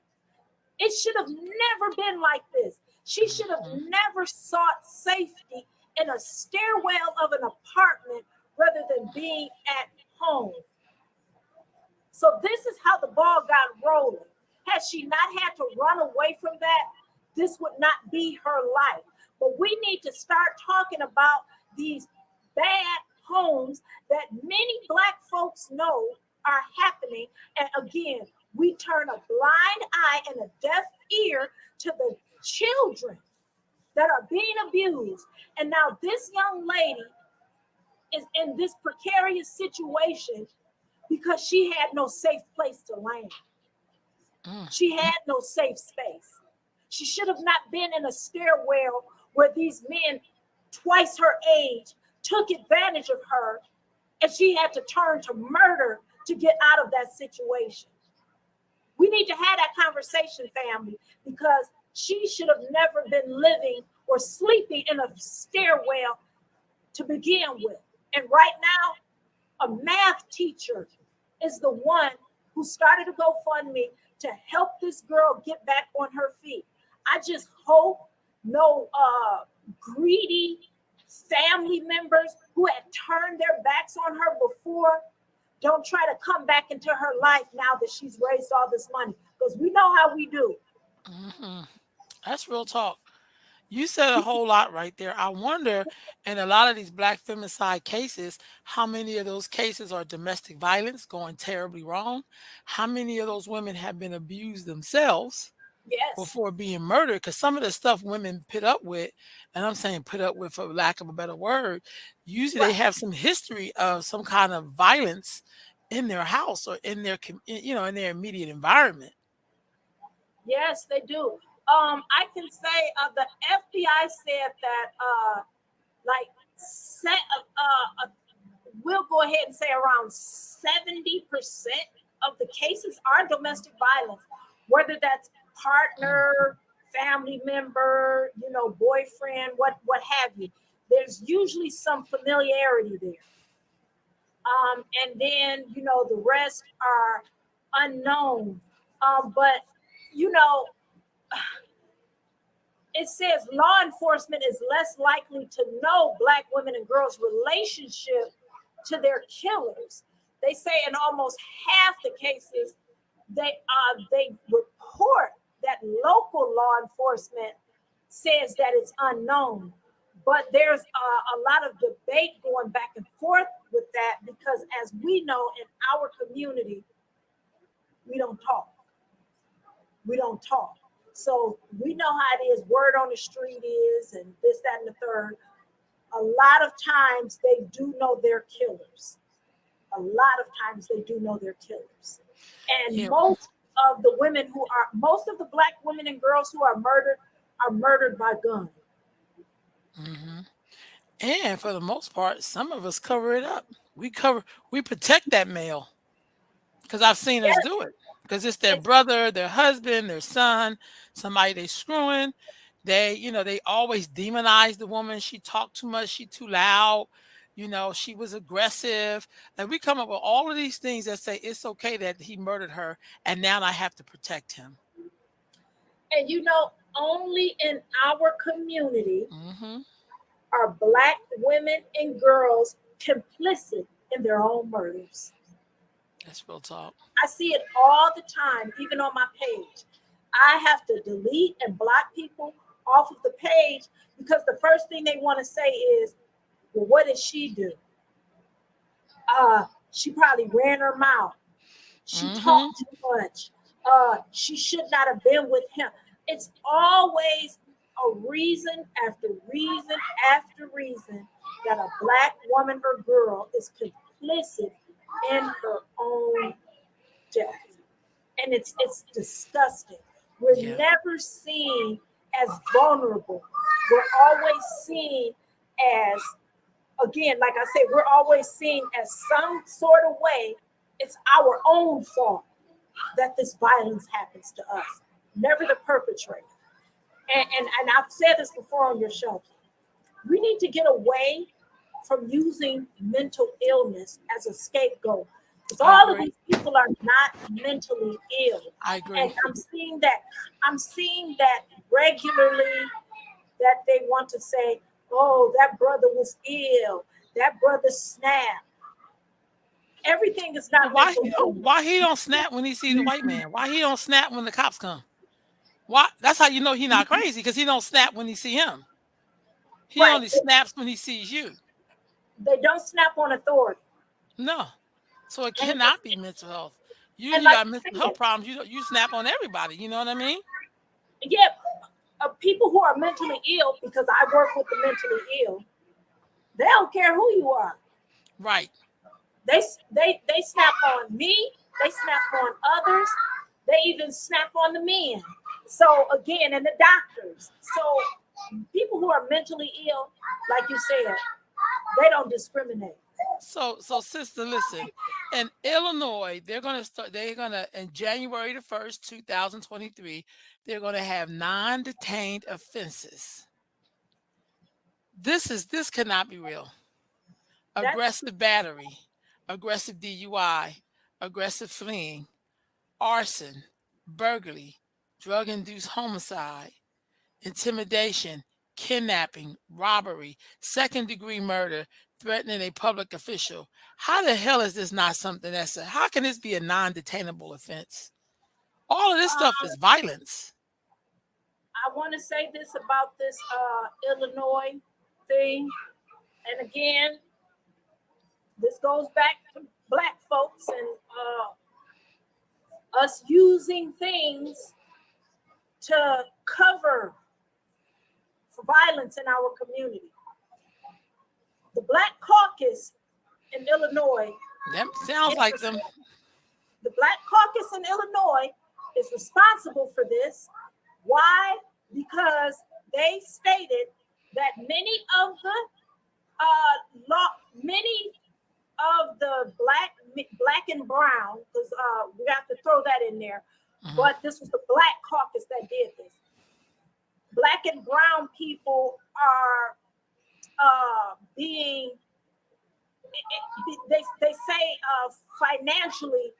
S3: It should have never been like this. She should have
S2: Mhm.
S3: never sought safety in a stairwell of an apartment rather than being at home. So this is how the ball got rolling. Had she not had to run away from that, this would not be her life. But we need to start talking about these bad homes that many Black folks know are happening. And again, we turn a blind eye and a deaf ear to the children that are being abused. And now this young lady is in this precarious situation because she had no safe place to land.
S2: Mm.
S3: She had no safe space. She should have not been in a stairwell where these men, twice her age, took advantage of her, and she had to turn to murder to get out of that situation. We need to have that conversation, family, because she should have never been living or sleeping in a stairwell to begin with. And right now, a math teacher is the one who started a GoFundMe to help this girl get back on her feet. I just hope no greedy family members who had turned their backs on her before don't try to come back into her life now that she's raised all this money, because we know how we do.
S2: Hmm. That's real talk. You said a whole lot right there. I wonder, in a lot of these black femicide cases, how many of those cases are domestic violence going terribly wrong? How many of those women have been abused themselves
S3: Yes,
S2: before being murdered? Because some of the stuff women put up with, and I'm saying put up with for lack of a better word, usually they
S3: right.
S2: have some history of some kind of violence in their house or in their, in their immediate environment.
S3: Yes, they do. I can say the FBI said that like set, we'll go ahead and say around 70% of the cases are domestic violence, whether that's
S2: Mm.
S3: partner, family member, boyfriend, what have you. There's usually some familiarity there. And then, the rest are unknown. But, you know, it says law enforcement is less likely to know Black women and girls' relationship to their killers. They say in almost half the cases, they report that local law enforcement says that it's unknown. But there's a lot of debate going back and forth with that because, as we know, in our community, we don't talk. We don't talk. So we know how it is. Word on the street is, and this, that, and the third. A lot of times they do know their killers. A lot of times they do know their killers. And most of the Black women and girls who are murdered by gun.
S2: Mm-hmm. And for the most part, some of us cover it up. We protect that male because I've seen us do it. Because it's their brother, their husband, their son, somebody they screwing. They always demonize the woman. She talked too much. She too loud. She was aggressive. And we come up with all of these things that say it's okay that he murdered her, and now I have to protect him.
S3: And only in our community
S2: Mm-hmm.
S3: are Black women and girls complicit in their own murders.
S2: That's real talk.
S3: I see it all the time, even on my page. I have to delete and block people off of the page because the first thing they want to say is, well, what did she do? She probably ran her mouth. She talked too much. She should not have been with him. It's always a reason after reason after reason that a Black woman or girl is complicit in her own death. And it's disgusting. We're never seen as vulnerable. We're always seen as, again, like I said, we're always seen as some sort of way it's our own fault that this violence happens to us, never the perpetrator. And I've said this before on your show. We need to get away from using mental illness as a scapegoat. Because all of these people are not mentally ill.
S2: I agree.
S3: And I'm seeing that regularly, that they want to say, oh, that brother was ill. That brother snapped. Everything is not
S2: why he don't snap when he sees the white man? Why he don't snap when the cops come? Why? That's how you know he's not crazy, because he don't snap when he see him. He only snaps when he sees you.
S3: They don't snap on authority.
S2: No. So it cannot be mental health. You got mental health problems. You snap on everybody. You know what I mean?
S3: Yeah. People who are mentally ill, because I work with the mentally ill, they don't care who you are.
S2: Right.
S3: They snap on me. They snap on others. They even snap on the men. So again, and the doctors. So people who are mentally ill, like you said, they don't discriminate.
S2: So sister, listen. In Illinois, they're gonna in January the 1st, 2023, they're gonna have non-detained offenses. This cannot be real. Aggressive battery, aggressive DUI, aggressive fleeing, arson, burglary, drug-induced homicide, intimidation, kidnapping, robbery, second-degree murder, threatening a public official. How the hell is this not something how can this be a non-detainable offense? All of this stuff is violence.
S3: I want to say this about this Illinois thing. And again, this goes back to Black folks and us using things to cover for violence in our community. The Black Caucus in Illinois.
S2: That sounds like them.
S3: The Black Caucus in Illinois is responsible for this. Why? Because they stated that many of the black and brown, because we have to throw that in there, but this was the Black Caucus that did this. Black and brown people are being, they say financially,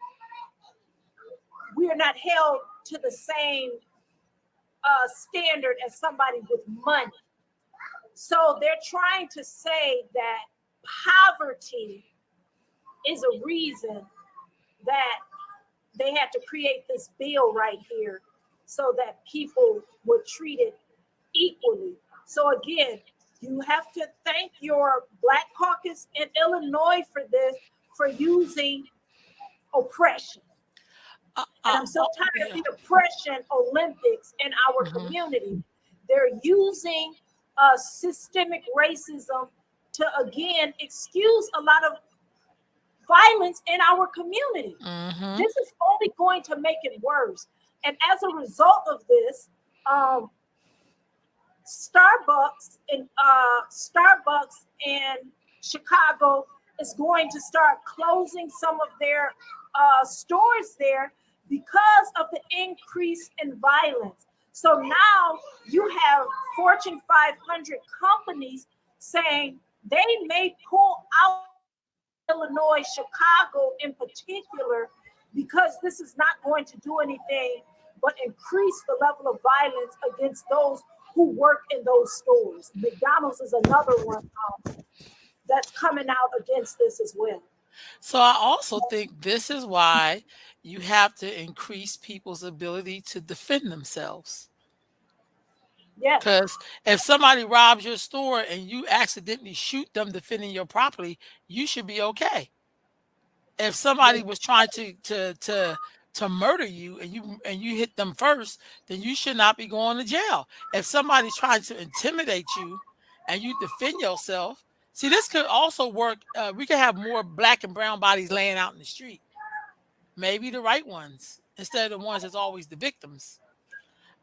S3: we are not held to the same standard as somebody with money. So they're trying to say that poverty is a reason that they had to create this bill right here so that people were treated equally. So again, you have to thank your Black caucus in Illinois for this, for using oppression. And I'm so tired of the oppression Olympics in our community. They're using systemic racism to, again, excuse a lot of violence in our community. This is only going to make it worse. And as a result of this, Starbucks in Chicago is going to start closing some of their stores there because of the increase in violence. So now you have Fortune 500 companies saying they may pull out Illinois, Chicago in particular, because this is not going to do anything but increase the level of violence against those who work in those stores. McDonald's is another one that's coming out against this as well.
S2: So I also think this is why you have to increase people's ability to defend themselves.
S3: Yes.
S2: Because if somebody robs your store and you accidentally shoot them defending your property, you should be okay. If somebody was trying to murder you and you hit them first, then you should not be going to jail. If somebody's trying to intimidate you and you defend yourself, see, this could also work. We could have more Black and brown bodies laying out in the street. Maybe the right ones instead of the ones that's always the victims.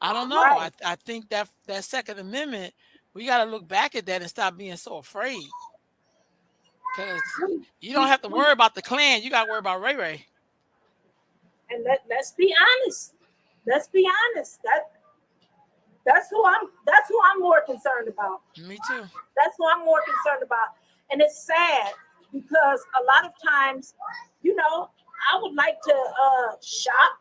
S2: I don't know.
S3: Right.
S2: I think that Second Amendment, we got to look back at that and stop being so afraid. Because you don't have to worry about the Klan. You got to worry about Ray Ray.
S3: And let's be honest. Let's be honest. That's who I'm more concerned about.
S2: Me too.
S3: That's who I'm more concerned about. And it's sad because a lot of times, I would like to shop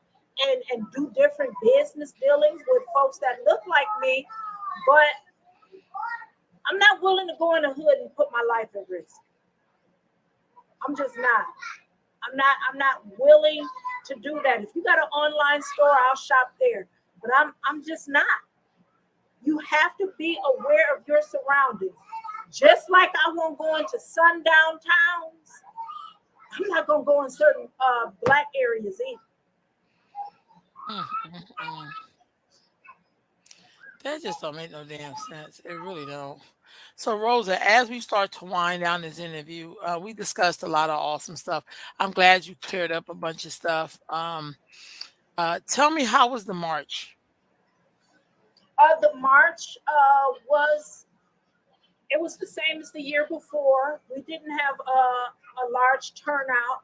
S3: and do different business dealings with folks that look like me, but I'm not willing to go in the hood and put my life at risk. I'm just not. I'm not willing to do that. If you got an online store, I'll shop there. But I'm just not. You have to be aware of your surroundings. Just like I won't go into sundown towns, I'm not gonna go in certain Black areas either.
S2: That just don't make no damn sense. It really don't. So, Rosa, as we start to wind down this interview, we discussed a lot of awesome stuff. I'm glad you cleared up a bunch of stuff. Tell me, how was the march?
S3: The march was the same as the year before. We didn't have a large turnout.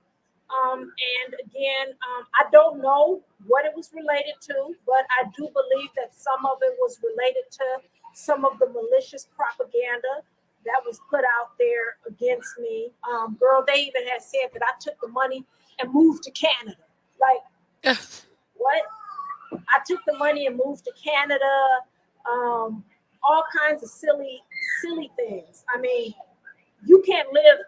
S3: And again, I don't know what it was related to, but I do believe that some of it was related to some of the malicious propaganda that was put out there against me. Girl, they even had said that I took the money and moved to Canada. Like, what? I took the money and moved to Canada. All kinds of silly things. I mean, you can't live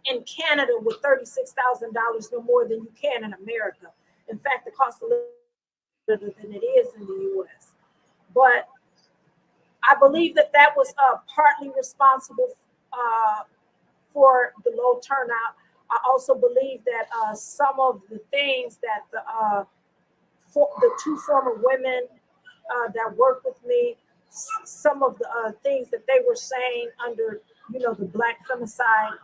S3: in Canada with $36,000 no more than you can in America. In fact, the cost of living than it is in the U.S. But I believe that was partly responsible for the low turnout. I also believe that some of the things that the two former women that work with me, some of the things that they were saying under, the Black Femicide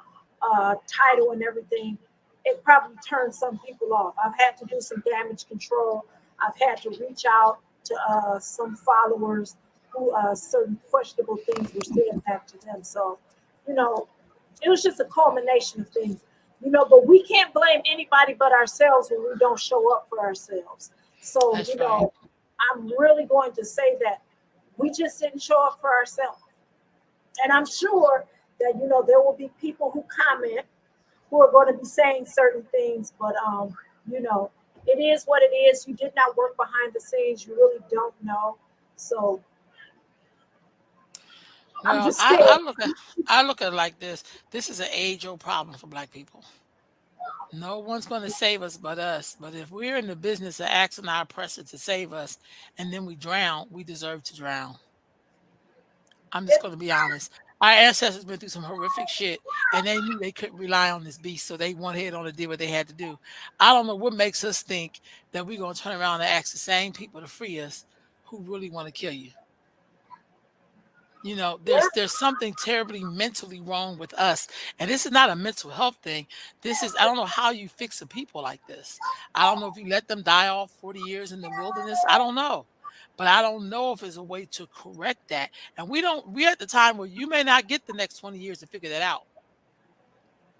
S3: title and everything, it probably turned some people off. I've had to do some damage control. I've had to reach out to some followers who certain questionable things were said back to them. So, it was just a culmination of things, but we can't blame anybody but ourselves when we don't show up for ourselves. So,
S2: That's right.
S3: I'm really going to say that we just didn't show up for ourselves. And I'm sure that, there will be people who comment who are going to be saying certain things, but, it is what it is. You did not work behind the scenes. You really don't know. So I'm just scared.
S2: I look at it like this. This is an age-old problem for Black people. No one's going to save us but us. But if we're in the business of asking our oppressor to save us and then we drown, we deserve to drown. I'm just
S3: It,
S2: going to be honest. Our ancestors been through some horrific shit and they knew they couldn't rely on this beast. So they went ahead on and did what they had to do. I don't know what makes us think that we're going to turn around and ask the same people to free us who really want to kill you. You know, there's something terribly mentally wrong with us. And this is not a mental health thing. This is, I don't know how you fix a people like this. I don't know if you let them die off 40 years in the wilderness. I don't know. But I don't know if there's a way to correct that. And we're at the time where you may not get the next 20 years to figure that out.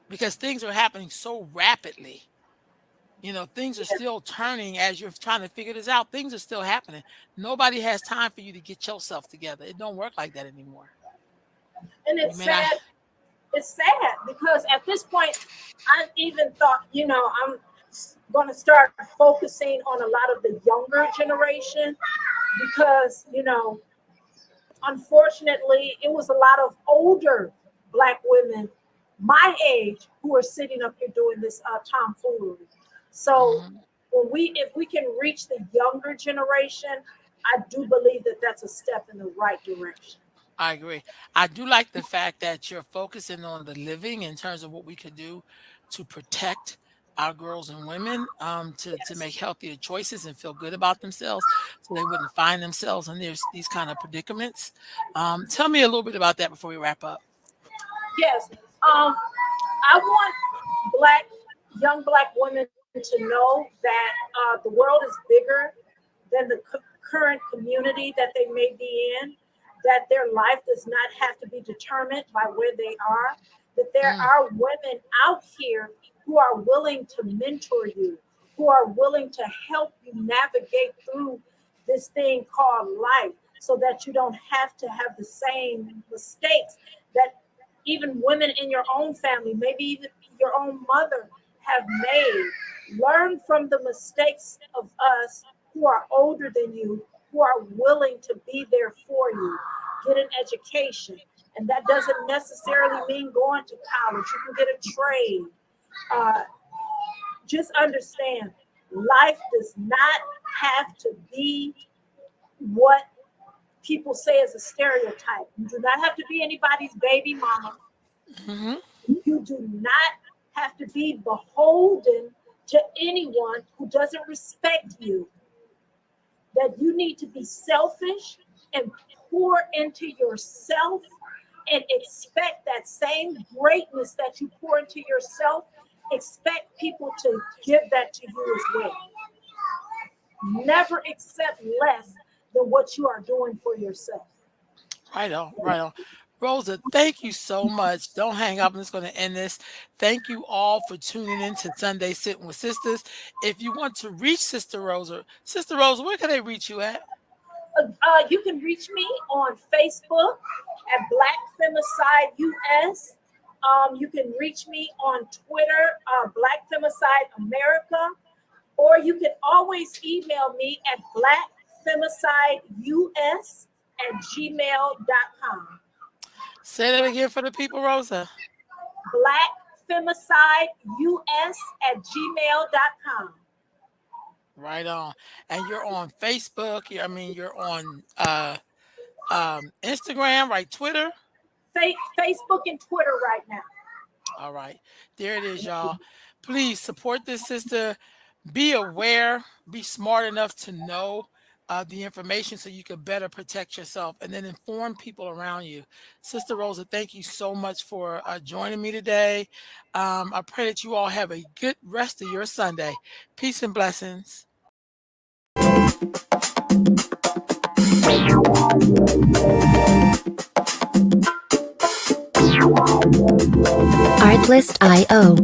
S2: Because things are happening so rapidly. You know, things are still turning as you're trying to figure this out. Things are still happening. Nobody has time for you to get yourself together. It don't work like that anymore.
S3: and it's sad. It's sad because at this point, I even thought, I'm going to start focusing on a lot of the younger generation because, unfortunately, it was a lot of older Black women my age who are sitting up here doing this tomfoolery. So if we can reach the younger generation, I do believe that that's a step in the right direction.
S2: I agree. I do like the fact that you're focusing on the living in terms of what we could do to protect our girls and women, to make healthier choices and feel good about themselves so they wouldn't find themselves in these kind of predicaments. Tell me a little bit about that before we wrap up.
S3: Yes. I want young Black women to know that the world is bigger than the current community that they may be in, that their life does not have to be determined by where they are, that there are women out here who are willing to mentor you, who are willing to help you navigate through this thing called life so that you don't have to have the same mistakes that even women in your own family, maybe even your own mother, have made. Learn from the mistakes of us who are older than you, who are willing to be there for you. Get an education. And that doesn't necessarily mean going to college. You can get a trade. Just understand, life does not have to be what people say is a stereotype. You do not have to be anybody's baby mama.
S2: Mm-hmm.
S3: You do not have to be beholden to anyone who doesn't respect you. That you need to be selfish and pour into yourself and expect that same greatness that you pour into yourself, expect people to give that to you as well. Never accept less than what you are doing for yourself.
S2: Right on, right on. Rosa, thank you so much. Don't hang up. I'm just going to end this. Thank you all for tuning in to Sunday Sitting with Sisters. If you want to reach Sister Rosa, where can they reach you at?
S3: You can reach me on Facebook at Black Femicide US. You can reach me on Twitter, Black Femicide America, or you can always email me at blackfemicideus@gmail.com.
S2: Say that again for the people, Rosa.
S3: blackfemicideus@gmail.com.
S2: Right on. And you're on Facebook. You're on Instagram, right? Twitter?
S3: Facebook and Twitter right now.
S2: All right. There it is, y'all. Please support this sister. Be aware. Be smart enough to know the information so you can better protect yourself and then inform people around you. Sister Rosa, thank you so much for joining me today. I pray that you all have a good rest of your Sunday. Peace and blessings.
S1: Artlist.io.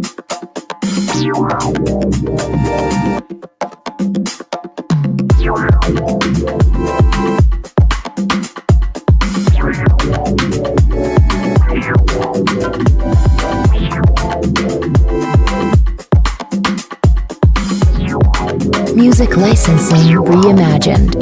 S1: Music licensing reimagined.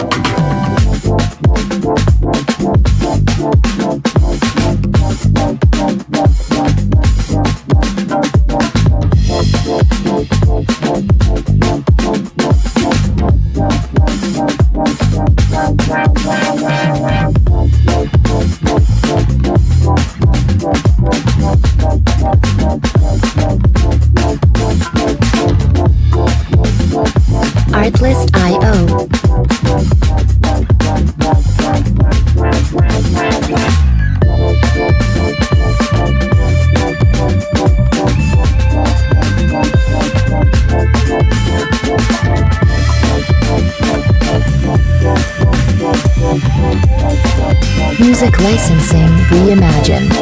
S1: Music licensing reimagined.